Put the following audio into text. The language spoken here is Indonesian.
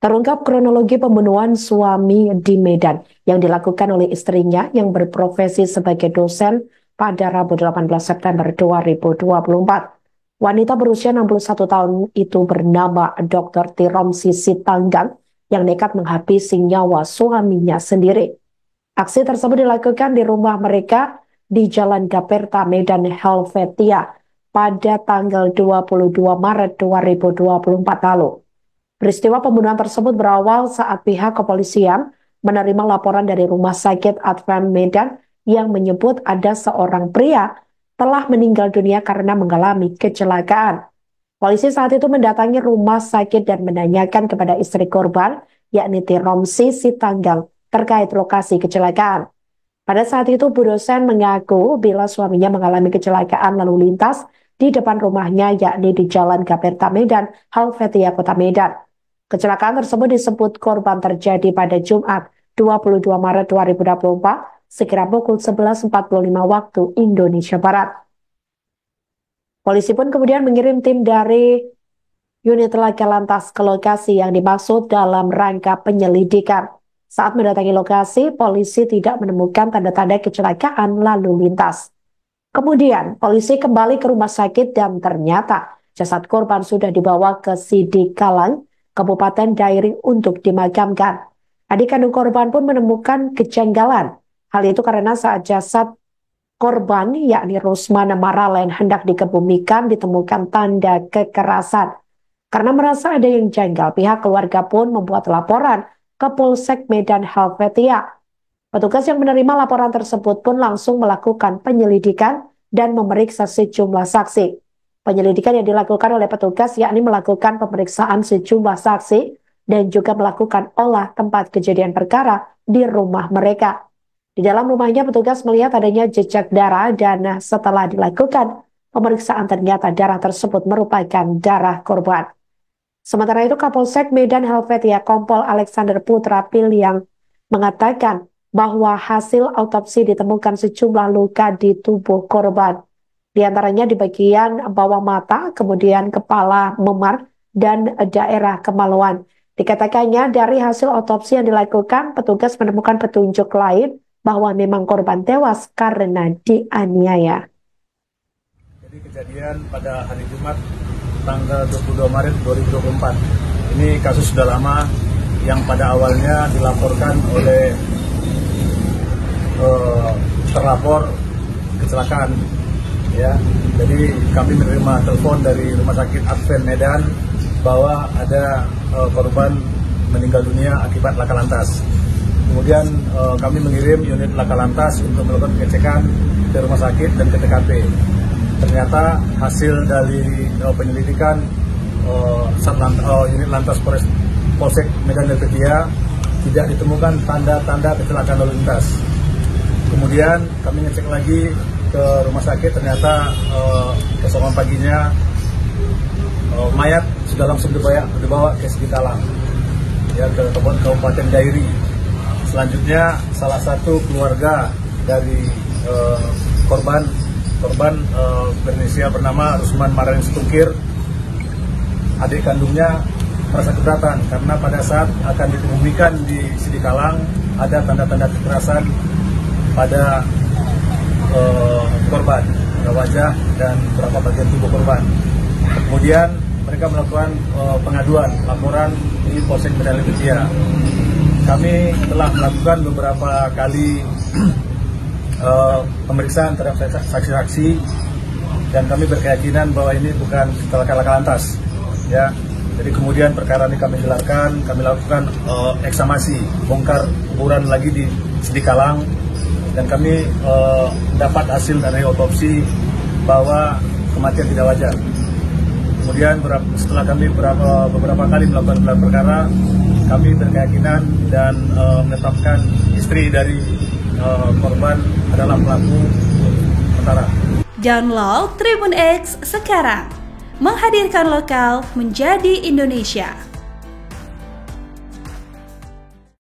Terungkap kronologi pembunuhan suami di Medan yang dilakukan oleh istrinya yang berprofesi sebagai dosen pada Rabu 18 September 2024. Wanita berusia 61 tahun itu bernama Dr. Tiromsi Sitanggang yang nekat menghabisi nyawa suaminya sendiri. Aksi tersebut dilakukan di rumah mereka di Jalan Gaperta, Medan, Helvetia pada tanggal 22 Maret 2024 lalu. Peristiwa pembunuhan tersebut berawal saat pihak kepolisian menerima laporan dari Rumah Sakit Advent Medan yang menyebut ada seorang pria telah meninggal dunia karena mengalami kecelakaan. Polisi saat itu mendatangi rumah sakit dan menanyakan kepada istri korban, yakni Tiromsi Sitanggang, terkait lokasi kecelakaan. Pada saat itu, Bu dosen mengaku bila suaminya mengalami kecelakaan lalu lintas di depan rumahnya, yakni di Jalan Gaperta Medan, Helvetia, Kota Medan. Kecelakaan tersebut disebut korban terjadi pada Jumat 22 Maret 2024 sekira pukul 11.45 waktu Indonesia Barat. Polisi pun kemudian mengirim tim dari unit laka lantas ke lokasi yang dimaksud dalam rangka penyelidikan. Saat mendatangi lokasi, polisi tidak menemukan tanda-tanda kecelakaan lalu lintas. Kemudian, polisi kembali ke rumah sakit dan ternyata jasad korban sudah dibawa ke Sidikalang, Kabupaten Dairi untuk dimakamkan. Adik kandung korban pun menemukan kejanggalan. Hal itu karena saat jasad korban, yakni Rusman Maralen, hendak dikebumikan ditemukan tanda kekerasan. Karena merasa ada yang janggal, pihak keluarga pun membuat laporan ke Polsek Medan Helvetia. Petugas yang menerima laporan tersebut pun langsung melakukan penyelidikan dan memeriksa sejumlah saksi. Penyelidikan yang dilakukan oleh petugas yakni melakukan pemeriksaan sejumlah saksi dan juga melakukan olah tempat kejadian perkara di rumah mereka. Di dalam rumahnya petugas melihat adanya jejak darah dan setelah dilakukan pemeriksaan ternyata darah tersebut merupakan darah korban. Sementara itu Kapolsek Medan Helvetia Kompol Alexander Putra Piliang mengatakan bahwa hasil autopsi ditemukan sejumlah luka di tubuh korban. Di antaranya di bagian bawah mata, kemudian kepala memar, dan daerah kemaluan. Dikatakannya dari hasil autopsi yang dilakukan, petugas menemukan petunjuk lain bahwa memang korban tewas karena dianiaya. Jadi kejadian pada hari Jumat tanggal 22 Maret 2024. Ini kasus sudah lama yang pada awalnya dilaporkan oleh terlapor kecelakaan. Ya, jadi kami menerima telepon dari Rumah Sakit Advent Medan bahwa ada korban meninggal dunia akibat laka lantas. Kemudian kami mengirim unit laka lantas untuk melakukan pengecekan ke rumah sakit dan ke TKP. Ternyata hasil dari penyelidikan unit lantas Polsek Medan Helvetia tidak ditemukan tanda-tanda kecelakaan lalu lintas. Kemudian kami ngecek lagi ke rumah sakit, ternyata keesokan paginya mayat sudah langsung dibawa ke Sidikalang, ya, ke Kabupaten Dairi. Selanjutnya salah satu keluarga dari korban berinisial bernama Rusman Maralen Stungkir, adik kandungnya merasa keberatan karena pada saat akan dikebumikan di Sidikalang ada tanda-tanda kekerasan pada korban, wajah dan beberapa bagian tubuh korban. Kemudian mereka melakukan pengaduan laporan di Polsek Medan Helvetia. Kami telah melakukan beberapa kali pemeriksaan terhadap saksi-saksi dan kami berkeyakinan bahwa ini bukan kecelakaan laka lantas. Ya, jadi kemudian perkara ini kami gelarkan, kami lakukan ekshumasi, bongkar kuburan lagi di Sidikalang. Dan kami dapat hasil dari otopsi bahwa kematian tidak wajar. Kemudian setelah kami beberapa kali melakukan gelar perkara, kami berkeyakinan dan menetapkan istri dari korban adalah pelaku perkara. Download Tribun X sekarang, menghadirkan lokal menjadi Indonesia.